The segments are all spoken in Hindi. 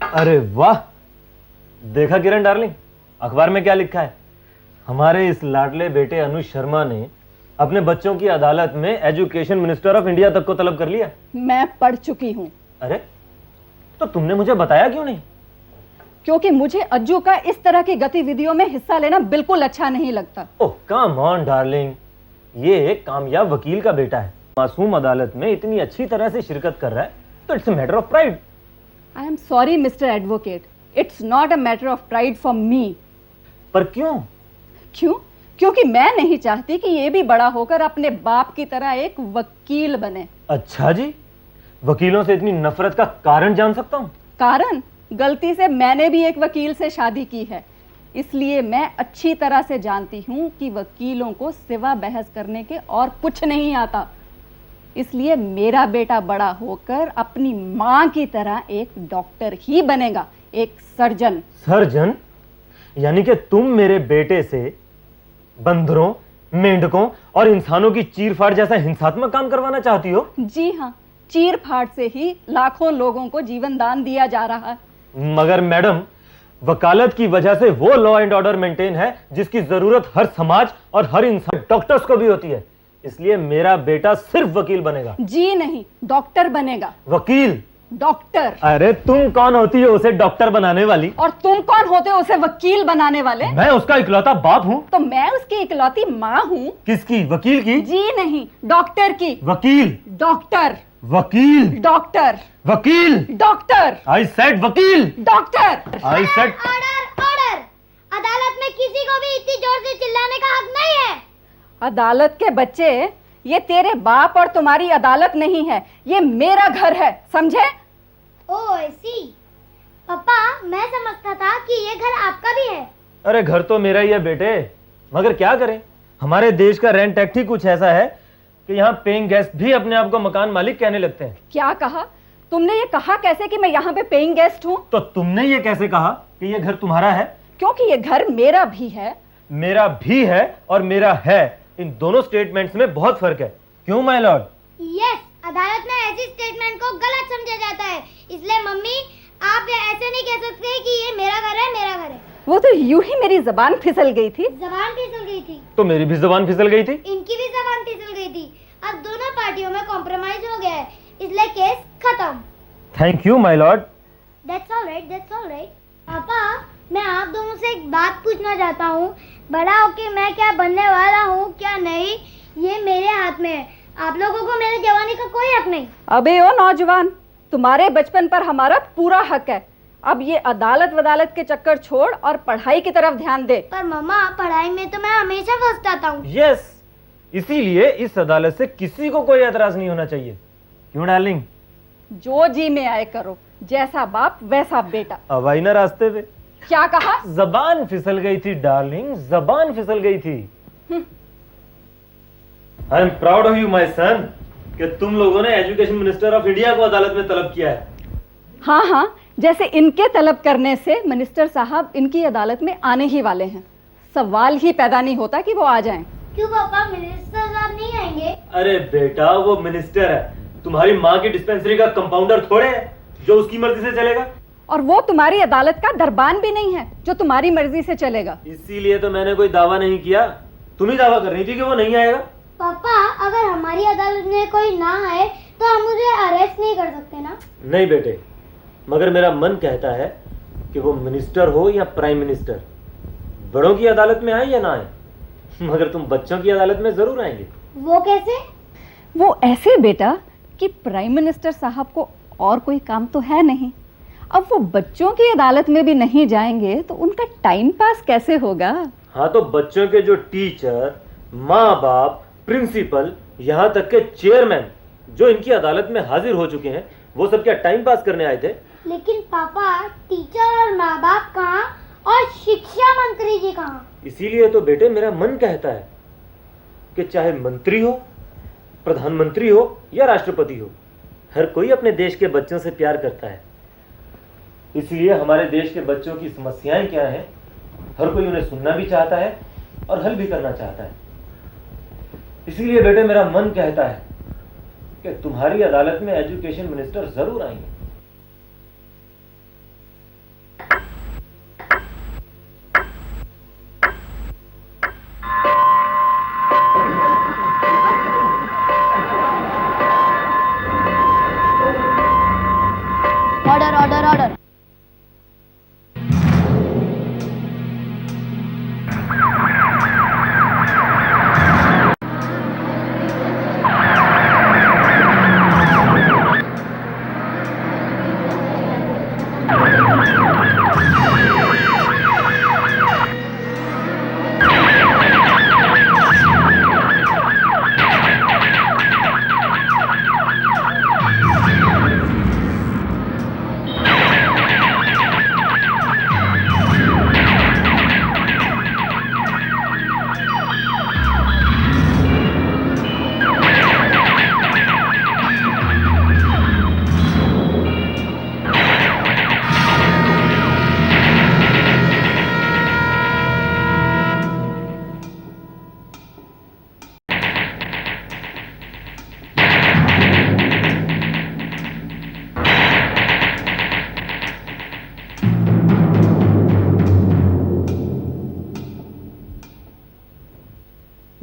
अरे वाह, देखा किरण डार्लिंग, अखबार में क्या लिखा है? हमारे इस लाडले बेटे अनुज शर्मा ने अपने बच्चों की अदालत में एजुकेशन मिनिस्टर ऑफ इंडिया तक को तलब कर लिया। मैं पढ़ चुकी हूँ। अरे तो तुमने मुझे बताया क्यों नहीं? क्योंकि मुझे अज्जू का इस तरह की गतिविधियों में हिस्सा लेना बिल्कुल अच्छा नहीं लगता। ओह कम ऑन डार्लिंग, ये एक कामयाब वकील का बेटा है, मासूम अदालत में इतनी अच्छी तरह से शिरकत कर रहा है, तो it's a matter of pride. I am sorry mister advocate, it's not a matter of pride for me. पर क्यों? क्यों? क्योंकि मैं नहीं चाहती कि ये भी बड़ा होकर अपने बाप की तरह एक वकील बने। अच्छा जी, वकीलों से इतनी नफरत का कारण जान सकता हूँ? कारण? गलती से मैंने भी एक वकील से शादी की है, इसलिए मैं अच्छी तरह से जानती हूँ कि वकीलों को सिवा बहस करने के और कुछ नहीं आता। इसलिए मेरा बेटा बड़ा होकर अपनी माँ की तरह एक डॉक्टर ही बनेगा, एक सर्जन। सर्जन? यानी कि तुम मेरे बेटे से बंदरों, मेंढकों और इंसानों की चीरफाड़ जैसा हिंसात्मक काम करवाना चाहती हो? जी हाँ, चीरफाड़ से ही लाखों लोगों को जीवन दान दिया जा रहा है। मगर मैडम, वकालत की वजह से वो लॉ एंड ऑर्डर मेंटेन है जिसकी जरूरत हर समाज और हर इंसान, डॉक्टर्स को भी होती है। इसलिए मेरा बेटा सिर्फ वकील बनेगा। जी नहीं, डॉक्टर बनेगा। वकील? डॉक्टर। अरे तुम कौन होती हो उसे डॉक्टर बनाने वाली? और तुम कौन होते हो उसे वकील बनाने वाले? मैं उसका इकलौता बाप हूँ। तो मैं उसकी इकलौती माँ हूँ। किसकी? वकील की? जी नहीं, डॉक्टर की। वकील? डॉक्टर। वकील? डॉक्टर। वकील? डॉक्टर। आई सेड वकील। Doctor. I said. Order order, अदालत में किसी को भी इतनी जोर से चिल्लाने का हक नहीं है। अदालत के बच्चे, ये तेरे बाप और तुम्हारी अदालत नहीं है, ये मेरा घर है, समझे? ओह ऐसी। पापा, मैं समझता था कि ये घर आपका भी है। अरे घर तो मेरा ही है बेटे, मगर क्या करें, हमारे देश का रेंट एक्ट ही कुछ ऐसा है कि यहाँ पेइंग गेस्ट भी अपने आप को मकान मालिक कहने लगते हैं। क्या कहा तुमने? ये कहा कैसे कि मैं यहाँ पे पेइंग गेस्ट हूँ? तो तुमने ये कैसे कहा कि ये घर तुम्हारा है? क्योंकि ये घर मेरा भी है। मेरा भी है और मेरा है, इन दोनों स्टेटमेंट्स में बहुत फर्क है। क्यों माय लॉर्ड? यस, अदालत में ऐसी स्टेटमेंट को गलत समझा जाता है, इसलिए मम्मी आप ऐसे नहीं कह सकते कि ये मेरा घर है, मेरा घर है। वो तो यूं ही मेरी जबान फिसल गई थी। जबान फिसल गई थी? तो मेरी भी जबान फिसल गई थी। इनकी भी जबान फिसल गई थी। अब दोनों पार्टियों में कॉम्प्रोमाइज हो गया है, इसलिए केस खत्म। Thank you my Lord. That's all right, that's all right. पापा, मैं आप दोनों से एक बात पूछना चाहता हूँ। बड़ा होके मैं क्या बनने वाला हूँ क्या नहीं, ये मेरे हाथ में है। आप लोगों को मेरे जवानी का कोई हक नहीं। अबे ओ नौजवान, तुम्हारे बचपन पर हमारा पूरा हक है। अब ये अदालत वदालत के चक्कर छोड़ और पढ़ाई की तरफ ध्यान दे। पर मम्मा, पढ़ाई में तो मैं हमेशा फर्स्ट आता हूँ। यस, इसीलिए इस अदालत से किसी को कोई एतराज नहीं होना चाहिए। क्यों डार्लिंग? जो जी में आए करो, जैसा बाप वैसा बेटा। अब आई ना रास्ते पे। क्या कहा? जबान फिसल गई थी डार्लिंग, जबान फिसल गई थी। I am proud of you my son कि तुम लोगों ने एजुकेशन मिनिस्टर ऑफ इंडिया को अदालत में तलब किया है। हाँ हाँ, जैसे इनके तलब करने से मिनिस्टर साहब इनकी अदालत में आने ही वाले हैं। सवाल ही पैदा नहीं होता कि वो आ जाएं। क्यों पापा, मिनिस्टर साहब नहीं आएंगे? अरे बेटा, वो मिनिस्टर है, तुम्हारी माँ की डिस्पेंसरी का कंपाउंडर थोड़े है जो उसकी मर्जी से चलेगा। और वो तुम्हारी अदालत का दरबान भी नहीं है जो तुम्हारी मर्जी से चलेगा। इसीलिए तो मैंने कोई दावा नहीं किया, तुम ही दावा कर रही थी कि वो नहीं आएगा। पापा, अगर हमारी अदालत में कोई ना आए तो हम उसे अरेस्ट नहीं कर सकते ना? नहीं बेटे, मगर मेरा मन कहता है कि वो मिनिस्टर हो या प्राइम मिनिस्टर, बड़ों की अदालत में आए या ना आए, मगर तुम बच्चों की अदालत में जरूर आएंगे। वो कैसे? वो ऐसे बेटा कि प्राइम मिनिस्टर साहब को और कोई काम तो है नहीं। अब वो बच्चों की अदालत में भी नहीं जाएंगे तो उनका टाइम पास कैसे होगा? हाँ, तो बच्चों के जो टीचर, माँ बाप, प्रिंसिपल, यहाँ तक के चेयरमैन जो इनकी अदालत में हाजिर हो चुके हैं, वो सब क्या टाइम पास करने आए थे? लेकिन पापा, टीचर और माँ बाप कहाँ और शिक्षा मंत्री जी कहाँ? इसीलिए तो बेटे मेरा मन कहता है कि चाहे मंत्री हो, प्रधानमंत्री हो या राष्ट्रपति हो, हर कोई अपने देश के बच्चों से प्यार करता है। इसलिए हमारे देश के बच्चों की समस्याएं क्या हैं, हर कोई उन्हें सुनना भी चाहता है और हल भी करना चाहता है। इसलिए बेटे मेरा मन कहता है कि तुम्हारी अदालत में एजुकेशन मिनिस्टर जरूर आएंगे।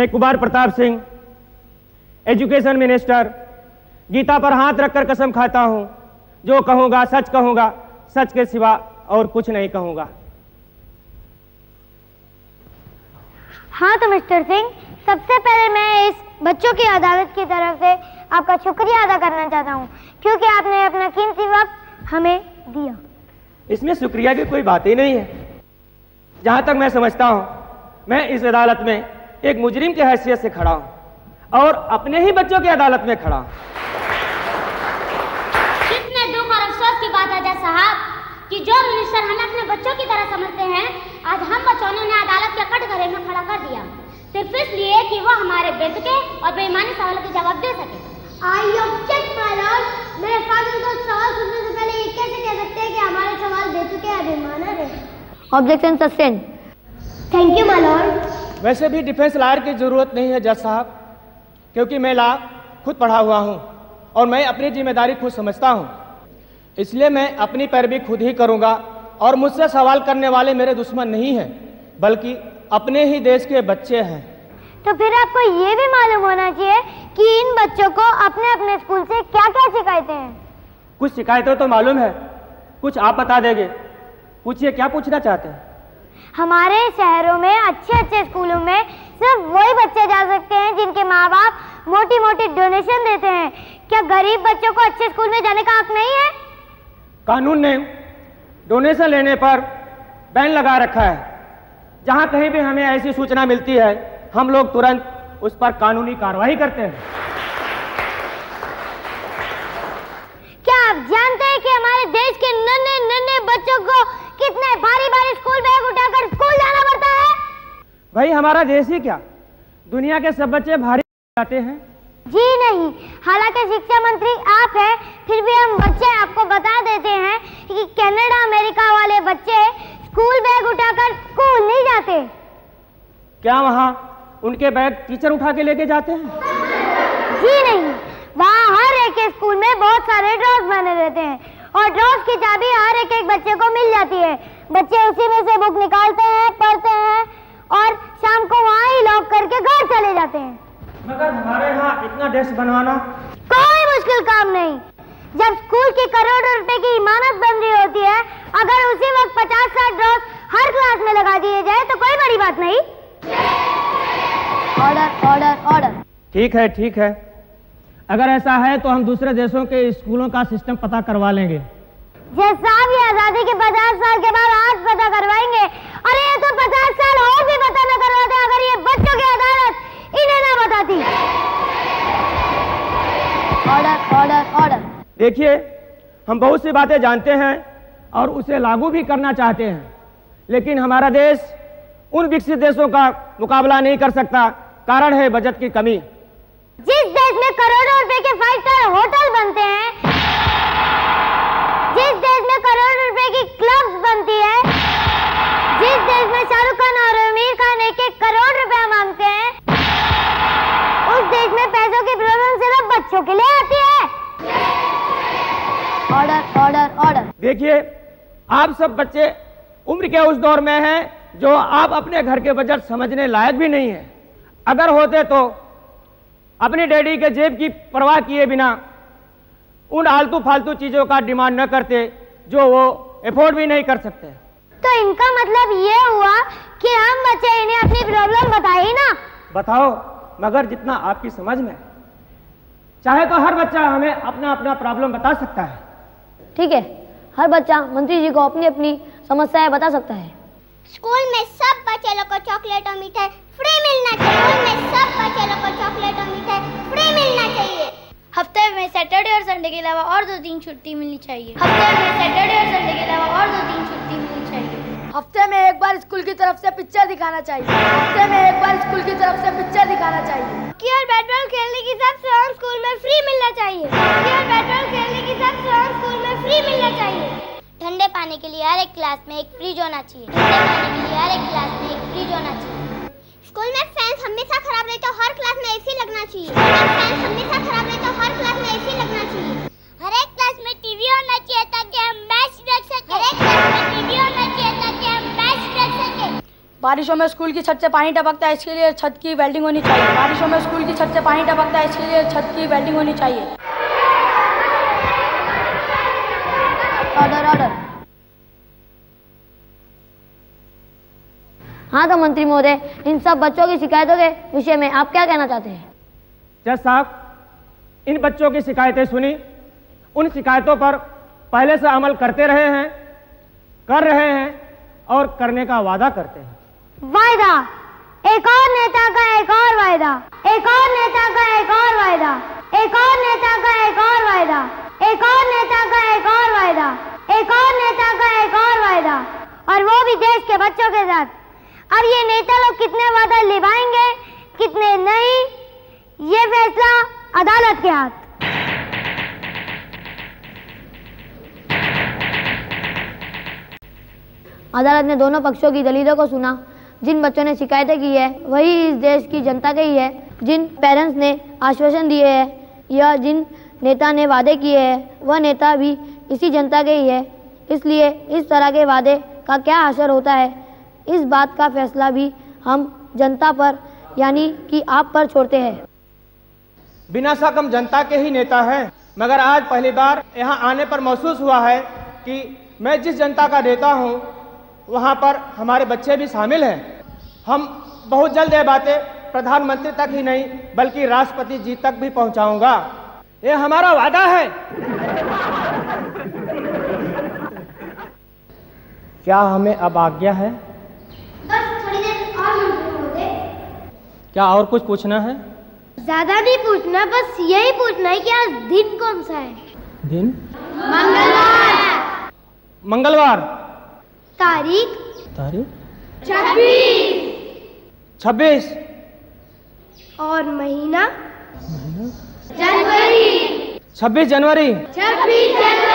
मैं कुमार प्रताप सिंह, एजुकेशन मिनिस्टर, गीता पर हाथ रखकर कसम खाता हूं, जो कहूंगा सच कहूंगा, सच के सिवा और कुछ नहीं कहूंगा। हाँ तो मिस्टर सिंह, सबसे पहले मैं इस बच्चों की अदालत की तरफ से आपका शुक्रिया अदा करना चाहता हूँ, क्योंकि आपने अपना कीमती वक्त हमें दिया। इसमें शुक्रिया की कोई बात ही नहीं है। जहां तक मैं समझता हूं, मैं इस अदालत में एक मुजरिम की हैसियत से खड़ा हूं और अपने ही बच्चों की अदालत में खड़ा हूं। कितने दुख और अफसोस की बात है जज साहब कि जो मिनिस्टर हमें अपने बच्चों की तरह समझते हैं, आज हम बच्चों ने उन्हें अदालत के कटघरे में खड़ा कर दिया, सिर्फ इसलिए कि वो हमारे बेतुके और बेईमानी सवालों के जवाब दे सके। I object my Lord. मेरे फादर को सवाल सुनने से पहले ये कैसे कह सकते हैं कि हमारे सवाल बेतुके या बेईमानी है? Objection sustain. Thank you my Lord. वैसे भी डिफेंस लॉयर की जरूरत नहीं है जज साहब, क्योंकि मैं लॉ खुद पढ़ा हुआ हूं और मैं अपनी जिम्मेदारी खुद समझता हूं, इसलिए मैं अपनी पैरवी खुद ही करूंगा और मुझसे सवाल करने वाले मेरे दुश्मन नहीं हैं, बल्कि अपने ही देश के बच्चे हैं। तो फिर आपको ये भी मालूम होना चाहिए कि इन बच्चों को अपने अपने स्कूल से क्या क्या शिकायतें हैं। कुछ शिकायतें तो मालूम है, कुछ आप बता देंगे। पूछिए, क्या पूछना चाहते हैं? हमारे शहरों में अच्छे अच्छे स्कूलों में सिर्फ वही बच्चे जा सकते हैं जिनके माँ बाप मोटी मोटी डोनेशन देते हैं। क्या गरीब बच्चों को अच्छे स्कूल में जाने का हक नहीं है? कानून ने डोनेशन लेने पर बैन लगा रखा है। जहां कहीं भी हमें ऐसी सूचना मिलती है, हम लोग तुरंत उस पर कानूनी कार्रवाई करते हैं। क्या आप जानते हैं कि हमारे देश के नन्हे नन्हे बच्चों को कितने भारी भारी स्कूल बैग उठाकर स्कूल जाना पड़ता है? भाई हमारा देश ही क्या, दुनिया के सब बच्चे भारी जाते हैं। जी नहीं, हालांकि शिक्षा मंत्री आप हैं, फिर भी हम बच्चे आपको बता देते हैं कि कनाडा अमेरिका वाले बच्चे स्कूल बैग उठाकर स्कूल नहीं जाते। क्या वहाँ उनके बैग टीचर उठा के लेके जाते हैं? जी नहीं, वहाँ हर एक के स्कूल में बहुत सारे ड्रॉर्स बने रहते हैं और ड्रॉर्स की चाबी हर एक एक बच्चे को मिल जाती है। बच्चे उसी में से बुक निकालते हैं, पढ़ते हैं और शाम को वहाँ ही लॉक करके घर चले जाते हैं। मगर हमारे यहाँ इतना डेस्क बनवाना कोई मुश्किल काम नहीं। जब स्कूल की करोड़ों रुपए की इमारत बन रही होती है, अगर उसी वक्त 50-60 ड्रॉर्स हर क्लास में लगा दिए जाए तो कोई बड़ी बात नहीं। Order order order. ठीक है, ठीक है। अगर ऐसा है तो हम दूसरे देशों के स्कूलों का सिस्टम पता करवा लेंगे। जैसा भी आजादी के 50 साल के बाद आज पता करवाएंगे। अरे ये तो 50 साल और भी पता न करवाते अगर ये बच्चों की अदालत इन्हें ना बताती। Order order order. देखिए, हम बहुत सी बातें जानते हैं और उसे लागू भी करना चाहते हैं, लेकिन हमारा देश उन विकसित देशों का मुकाबला नहीं कर सकता। कारण है बजट की कमी। जिस देश में करोड़ों रुपए के 5 स्टार होटल बनते हैं, जिस देश में करोड़ों रुपए की क्लब्स बनती है, जिस देश में शाहरुख खान और आमिर खान एक करोड़ रुपया मांगते हैं, उस देश में पैसों की प्रॉब्लम सिर्फ बच्चों के लिए आती है। Order order order. देखिए, आप सब बच्चे उम्र के उस दौर में हैं जो आप अपने घर के बजट समझने लायक भी नहीं है। अगर होते तो अपनी डैडी के जेब की परवाह किए बिना उन आलतू फालतू चीजों का डिमांड न करते जो वो अफोर्ड भी नहीं कर सकते। तो इनका मतलब ये हुआ कि हम बच्चे इन्हें अपनी प्रॉब्लम बताए ना। बताओ, मगर जितना आपकी समझ में। चाहे तो हर बच्चा हमें अपना अपना प्रॉब्लम बता सकता है। ठीक है, हर बच्चा मंत्री जी को अपनी अपनी समस्याएं बता सकता है। स्कूल में सब बच्चे लोग को चॉकलेट और मिठाई फ्री मिलना चाहिए। स्कूल में सब बच्चे लोग को चॉकलेट और मिठाई फ्री मिलना चाहिए। हफ्ते में सैटरडे और संडे के अलावा और 2 दिन छुट्टी मिलनी चाहिए। हफ्ते में सैटरडे और संडे के अलावा और 2 दिन छुट्टी मिलनी चाहिए। हफ्ते में एक बार स्कूल की तरफ से पिक्चर दिखाना चाहिए। हफ्ते में एक बार स्कूल की तरफ से पिक्चर दिखाना चाहिए। हॉकी और बैट-बॉल खेलने की सब सामान स्कूल में फ्री मिलना चाहिए। हॉकी और बैट-बॉल खेलने की सब सामान स्कूल में फ्री मिलना चाहिए। ठंडे पानी के लिए हर एक क्लास में एक फ्रिज होना चाहिए। ठंडे पानी के लिए हर एक क्लास में एक फ्रिज होना चाहिए। स्कूल में फैंस हमेशा खराब रहे तो हर क्लास में एसी लगना चाहिए। फैंस हमेशा खराब रहे तो हर क्लास में एसी लगना चाहिए। हर एक क्लास में टीवी होना चाहिए ताकि हम मैच देख सकें। हर एक क्लास में टीवी होना चाहिए ताकि हम मैच देख सकें। बारिशों में स्कूल की छत से पानी टपकता है, इसके लिए छत की वेल्डिंग होनी चाहिए। बारिशों में स्कूल की छत से पानी टपकता है, इसके लिए छत की वेल्डिंग होनी चाहिए। Order order. हाँ तो मंत्री महोदय, इन सब बच्चों की शिकायतों के विषय में आप क्या कहना चाहते हैं? जज साहब, इन बच्चों की शिकायतें सुनी, उन शिकायतों पर पहले से अमल करते रहे हैं, कर रहे हैं और करने का वादा करते हैं। वायदा, एक और नेता का एक और वायदा, एक और नेता का एक और वायदा, एक और नेता का एक और वायदा, एक और नेता का एक और वायदा, एक और नेता का एक और वायदा, और वो भी देश के बच्चों के साथ। अब ये नेता लोग कितने वादा निभाएंगे, कितने नहीं, ये फैसला अदालत के हाथ। अदालत ने दोनों पक्षों की दलीलों को सुना। जिन बच्चों ने शिकायतें की है वही इस देश की जनता के ही है। जिन पेरेंट्स ने आश्वासन दिए हैं या जिन नेता ने वादे किए हैं वह नेता भी इसी जनता के ही है। इसलिए इस तरह के वादे का क्या असर होता है, इस बात का फैसला भी हम जनता पर यानी कि आप पर छोड़ते हैं। बिना शक हम जनता के ही नेता हैं, मगर आज पहली बार यहाँ आने पर महसूस हुआ है कि मैं जिस जनता का नेता हूँ वहाँ पर हमारे बच्चे भी शामिल हैं। हम बहुत जल्द ये बातें प्रधानमंत्री तक ही नहीं बल्कि राष्ट्रपति जी तक भी पहुँचाऊँगा, ये हमारा वादा है। क्या हमें अब आज्ञा है? बस थोड़ी देर और मंत्री महोदय। क्या और कुछ पूछना है? ज्यादा नहीं पूछना, बस यही पूछना है कि आज दिन कौन सा है? दिन? मंगलवार। मंगलवार। तारीख? तारीख 26। 26। और महीना? जनवरी। 26 जनवरी। 26 जनवरी।